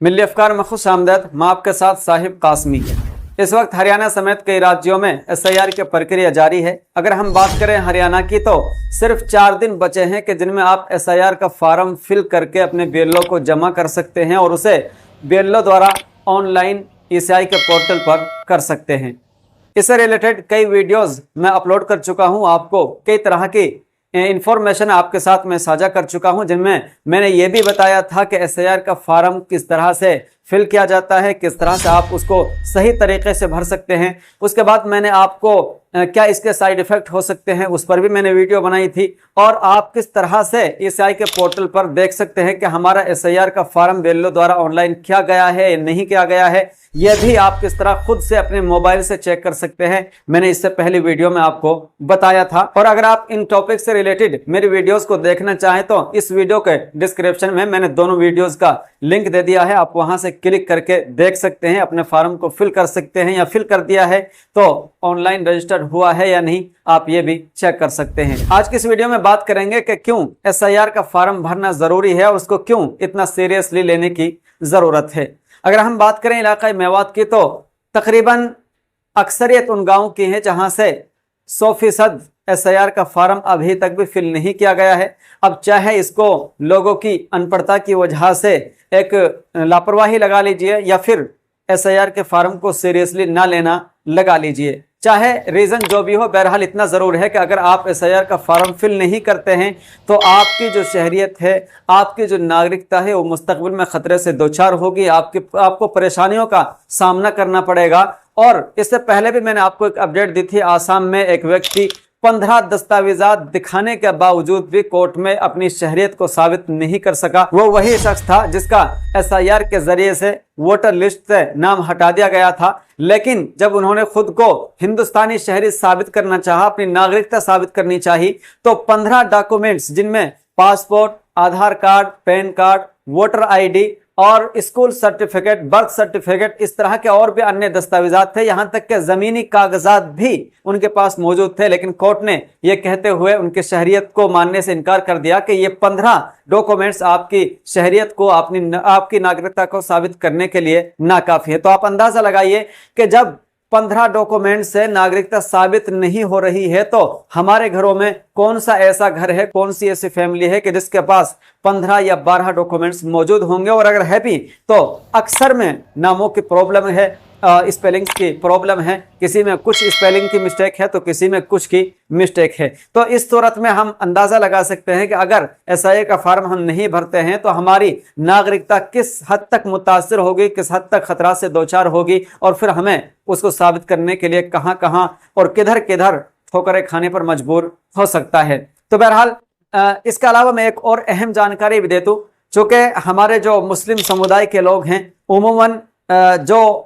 मिली अफकार में खुश आमदीद। मैं आपके साथ साहिब कासमी। इस वक्त हरियाणा समेत कई राज्यों में SIR की प्रक्रिया जारी है। अगर हम बात करें हरियाणा की तो सिर्फ 4 दिन बचे हैं कि जिनमें आप SIR का फॉर्म फिल करके अपने BLO को जमा कर सकते हैं और उसे BLO द्वारा ऑनलाइन ECI के पोर्टल पर कर सकते हैं। इससे रिलेटेड कई वीडियोस मैं अपलोड कर चुका हूं, आपको कई तरह की इंफॉर्मेशन आपके साथ मैं साझा कर चुका हूं, जिनमें मैंने ये भी बताया था कि SIR का फॉर्म किस तरह से फिल किया जाता है, किस तरह से आप उसको सही तरीके से भर सकते हैं। उसके बाद मैंने आपको क्या इसके साइड इफेक्ट हो सकते हैं उस पर भी मैंने वीडियो बनाई थी, और आप किस तरह से ECI के पोर्टल पर देख सकते हैं कि हमारा SIR का फॉर्म BLO द्वारा ऑनलाइन किया गया है या नहीं किया गया है। यह भी आप किस तरह खुद से अपने मोबाइल से चेक कर सकते हैं, मैंने इससे पहले वीडियो में आपको बताया था। और अगर आप इन टॉपिक से रिलेटेड मेरी वीडियोस को देखना चाहें तो इस वीडियो के डिस्क्रिप्शन में मैंने दोनों वीडियोस का लिंक दे दिया है, आप वहां से क्लिक करके देख सकते हैं, अपने फॉर्म को फिल कर सकते हैं, या फिल कर दिया है तो ऑनलाइन रजिस्टर्ड हुआ है या नहीं, आप ये भी चेक कर सकते हैं। आज की इस वीडियो में बात करेंगे कि क्यों SIR का फॉर्म भरना जरूरी है और उसको क्यों इतना सीरियसली लेने की जरूरत है। अगर हम बात करें इलाका मेवात की तो तकरीबन अक्सरियत उन गाँव की है जहां से 100% SIR का फॉर्म अभी तक भी फिल नहीं किया गया है। अब चाहे इसको लोगों की अनपढ़ता की वजह से एक लापरवाही लगा लीजिए या फिर SIR के फॉर्म को सीरियसली ना लेना लगा लीजिए, चाहे रीजन जो भी हो, बहरहाल इतना जरूर है कि अगर आप SIR का फॉर्म फिल नहीं करते हैं तो आपकी जो शहरियत है, आपकी जो नागरिकता है, वो मुस्तकबिल में खतरे से दोचार होगी, आपको परेशानियों का सामना करना पड़ेगा। और इससे पहले भी मैंने आपको एक अपडेट दी थी, आसाम में एक व्यक्ति 15 दस्तावेजात दिखाने के बावजूद भी कोर्ट में अपनी शहरियत को साबित नहीं कर सका। वो वही शख्स था जिसका SIR के जरिए से वोटर लिस्ट से नाम हटा दिया गया था, लेकिन जब उन्होंने खुद को हिंदुस्तानी शहरी साबित करना चाहा, अपनी नागरिकता साबित करनी चाहिए, तो 15 डॉक्यूमेंट्स जिनमें passport, Aadhaar card, PAN card, voter ID और स्कूल सर्टिफिकेट, बर्थ सर्टिफिकेट, इस तरह के और भी अन्य दस्तावेजात थे, यहां तक कि जमीनी कागजात भी उनके पास मौजूद थे। लेकिन कोर्ट ने यह कहते हुए उनकी शहरियत को मानने से इनकार कर दिया कि ये 15 डॉक्यूमेंट्स आपकी शहरियत को, आपकी नागरिकता को साबित करने के लिए नाकाफी है। तो आप अंदाजा लगाइए कि जब 15 डॉक्यूमेंट से नागरिकता साबित नहीं हो रही है तो हमारे घरों में कौन सा ऐसा घर है, कौन सी ऐसी फैमिली है कि जिसके पास 15 या 12 डॉक्यूमेंट्स मौजूद होंगे। और अगर है भी तो अक्सर में नामों की प्रॉब्लम है, स्पेलिंग्स की प्रॉब्लम है, किसी में कुछ स्पेलिंग की मिस्टेक है तो किसी में कुछ की मिस्टेक है। तो इस सूरत में हम अंदाजा लगा सकते हैं कि अगर SIR का फॉर्म हम नहीं भरते हैं तो हमारी नागरिकता किस हद तक मुतासिर होगी, किस हद तक खतरा से दोचार होगी, और फिर हमें उसको साबित करने के लिए कहां कहां और किधर किधर ठोकरें खाने पर मजबूर हो सकता है। तो बहरहाल इसके अलावा मैं एक और अहम जानकारी भी दे दूं, चूंकि हमारे जो मुस्लिम समुदाय के लोग हैं, उमूमन जो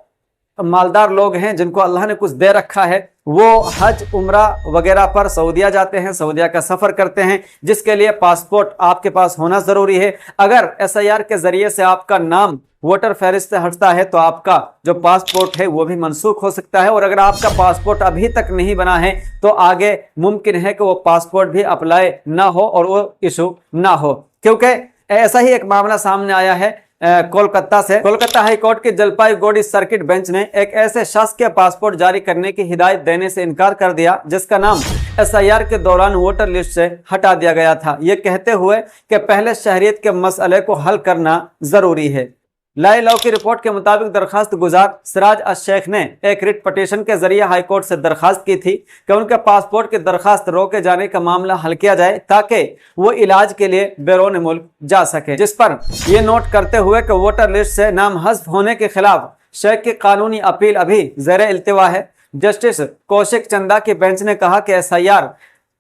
मालदार लोग हैं जिनको अल्लाह ने कुछ दे रखा है, वो हज, उम्रा वगैरह पर सऊदिया जाते हैं, सऊदिया का सफर करते हैं, जिसके लिए पासपोर्ट आपके पास होना जरूरी है। अगर SIR के जरिए से आपका नाम वोटर फहरिस्त से हटता है तो आपका जो पासपोर्ट है वो भी मनसूख हो सकता है, और अगर आपका पासपोर्ट अभी तक नहीं बना है तो आगे मुमकिन है कि वो पासपोर्ट भी अप्लाई ना हो और वो इशू ना हो। क्योंकि ऐसा ही एक मामला सामने आया है कोलकाता से। कोलकाता हाई कोर्ट के जलपाईगुड़ी सर्किट बेंच ने एक ऐसे शख्स के पासपोर्ट जारी करने की हिदायत देने से इनकार कर दिया जिसका नाम SIR के दौरान वोटर लिस्ट से हटा दिया गया था, ये कहते हुए कि पहले शहरियत के मसले को हल करना जरूरी है। लाई लॉ की रिपोर्ट के मुताबिक दरखास्त गुजार सिराज अश-शेख ने एक रिट पटिशन के जरिए हाईकोर्ट से दरखास्त की थी कि उनके पासपोर्ट की दरखास्त रोके जाने का मामला हल किया जाए ताकि वो इलाज के लिए बैरून मुल्क जा सके, जिस पर यह नोट करते हुए कि वोटर लिस्ट से नाम हज़्फ होने के खिलाफ शेख की कानूनी अपील अभी ज़ेर इल्तिवा है। जस्टिस कौशिक चंदा की बेंच ने कहा कि SIR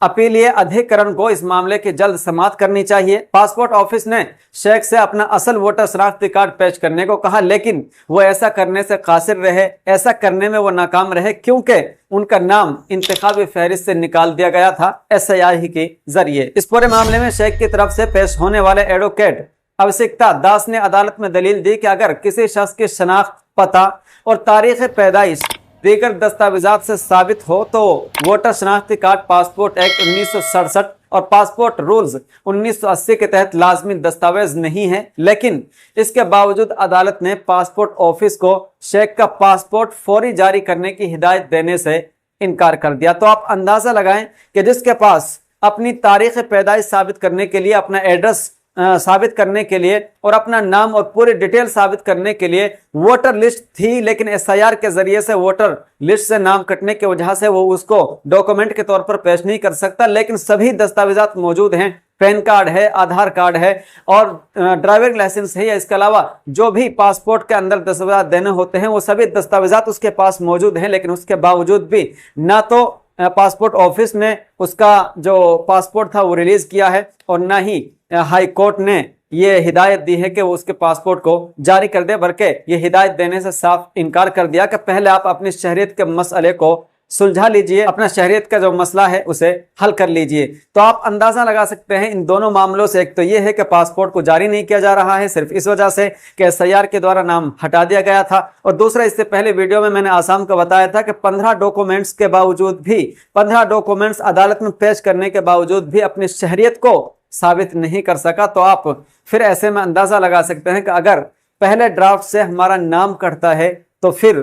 अपीलीय अधिकरण को इस मामले की जल्द समाप्त करनी चाहिए। पासपोर्ट ऑफिस ने शेख से अपना असल वोटर शनाख्ती कार्ड पेश करने को कहा, लेकिन वो ऐसा करने से कासिर रहे, ऐसा करने में वो नाकाम रहे क्योंकि उनका नाम इंतखाबी फहरिस्त से निकाल दिया गया था SIR ही के जरिए। इस पूरे मामले में शेख की तरफ से पेश होने वाले एडवोकेट अभिषिक्ता दास ने अदालत में दलील दी कि अगर किसी शख्स की शनाख्त, पता और तारीख पैदाइश दीगर दस्तावेजात से साबित हो तो वोटर शनाख्ती कार्ड पासपोर्ट एक्ट 1967 और पासपोर्ट रूल्स 1980 के तहत लाजमी दस्तावेज नहीं है, लेकिन इसके बावजूद अदालत ने पासपोर्ट ऑफिस को शेख का पासपोर्ट फौरी जारी करने की हिदायत देने से इनकार कर दिया। तो आप अंदाजा लगाएं कि जिसके पास अपनी तारीख पैदाइश साबित करने के लिए, अपना एड्रेस साबित करने के लिए और अपना नाम और पूरी डिटेल साबित करने के लिए वोटर लिस्ट थी, लेकिन एसआईआर के जरिए से वोटर लिस्ट से नाम कटने की वजह से वो उसको डॉक्यूमेंट के तौर पर पेश नहीं कर सकता, लेकिन सभी दस्तावेजात मौजूद हैं। पैन कार्ड है, आधार कार्ड है और ड्राइविंग लाइसेंस है, या इसके अलावा जो भी पासपोर्ट के अंदर दस्तावेजात देने होते हैं वो सभी दस्तावेजात उसके पास मौजूद हैं। लेकिन उसके बावजूद भी ना तो पासपोर्ट ऑफिस ने उसका जो पासपोर्ट था वो रिलीज किया है और ना ही हाई कोर्ट ने ये हिदायत दी है कि वो उसके पासपोर्ट को जारी कर दे, बल्कि ये हिदायत देने से साफ इनकार कर दिया कि पहले आप अपनी शहरियत के मसले को सुलझा लीजिए, अपना शहरियत का जो मसला है उसे हल कर लीजिए। तो आप अंदाजा लगा सकते हैं इन दोनों मामलों से, एक तो ये है कि पासपोर्ट को जारी नहीं किया जा रहा है सिर्फ इस वजह से कि एसआईआर के द्वारा नाम हटा दिया गया था, और दूसरा, इससे पहले वीडियो में मैंने आसाम को बताया था कि 15 डॉक्यूमेंट्स के बावजूद भी, 15 डॉक्यूमेंट्स अदालत में पेश करने के बावजूद भी अपनी शहरियत को साबित नहीं कर सका। तो आप फिर ऐसे में अंदाजा लगा सकते हैं कि अगर पहले ड्राफ्ट से हमारा नाम कटता है तो फिर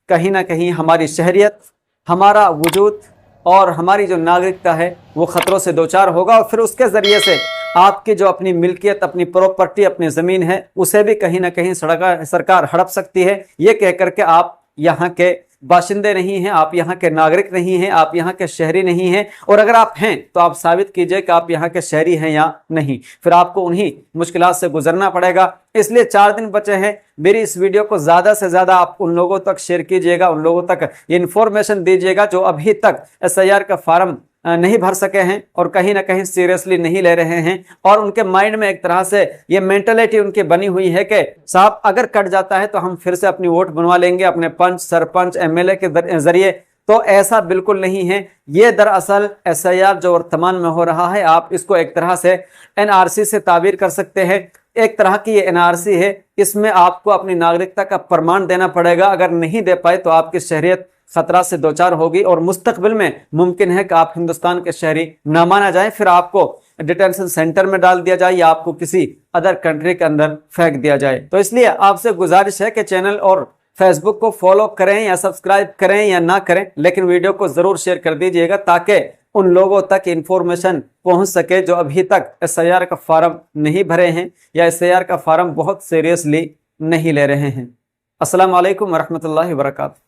कहीं ना कहीं हमारी शहरियत, हमारा वजूद और हमारी जो नागरिकता है वो खतरों से दोचार होगा, और फिर उसके ज़रिए से आपकी जो अपनी मिल्कियत, अपनी प्रॉपर्टी, अपनी ज़मीन है उसे भी कहीं ना कहीं सरकार हड़प सकती है, ये कह करके आप यहाँ के बाशिंदे नहीं हैं, आप यहाँ के नागरिक नहीं हैं, आप यहाँ के शहरी नहीं हैं, और अगर आप हैं तो आप साबित कीजिए कि आप यहाँ के शहरी हैं या नहीं, फिर आपको उन्हीं मुश्किलात से गुजरना पड़ेगा। इसलिए 4 दिन बचे हैं, मेरी इस वीडियो को ज़्यादा से ज़्यादा आप उन लोगों तक शेयर कीजिएगा, उन लोगों तक ये इन्फॉर्मेशन दीजिएगा जो अभी तक एसआईआर का फार्म नहीं भर सके हैं और कहीं ना कहीं सीरियसली नहीं ले रहे हैं, और उनके माइंड में एक तरह से ये मेंटलिटी उनकी बनी हुई है कि साहब अगर कट जाता है तो हम फिर से अपनी वोट बनवा लेंगे अपने पंच, सरपंच, एमएलए के जरिए। तो ऐसा बिल्कुल नहीं है। ये दरअसल एसआईआर जो वर्तमान में हो रहा है, आप इसको एक तरह से एनआरसी से ताबीर कर सकते हैं। एक तरह की ये एनआरसी है, इसमें आपको अपनी नागरिकता का प्रमाण देना पड़ेगा, अगर नहीं दे पाए तो आपकी शहरियत खतरा से दोचार होगी और मुस्तकबिल में मुमकिन है कि आप हिंदुस्तान के शहरी ना माना जाए, फिर आपको डिटेंशन सेंटर में डाल दिया जाए या आपको किसी अदर कंट्री के अंदर फेंक दिया जाए। तो इसलिए आपसे गुजारिश है कि चैनल और फेसबुक को फॉलो करें या सब्सक्राइब करें या ना करें, लेकिन वीडियो को जरूर शेयर कर दीजिएगा ताकि उन लोगों तक इंफॉर्मेशन पहुंच सके जो अभी तक एसआईआर का फार्म नहीं भरे हैं या एसआईआर का फार्म बहुत सीरियसली नहीं ले रहे हैं। अस्सलाम वालेकुम वरहमतुल्लाहि वबरकातुहू।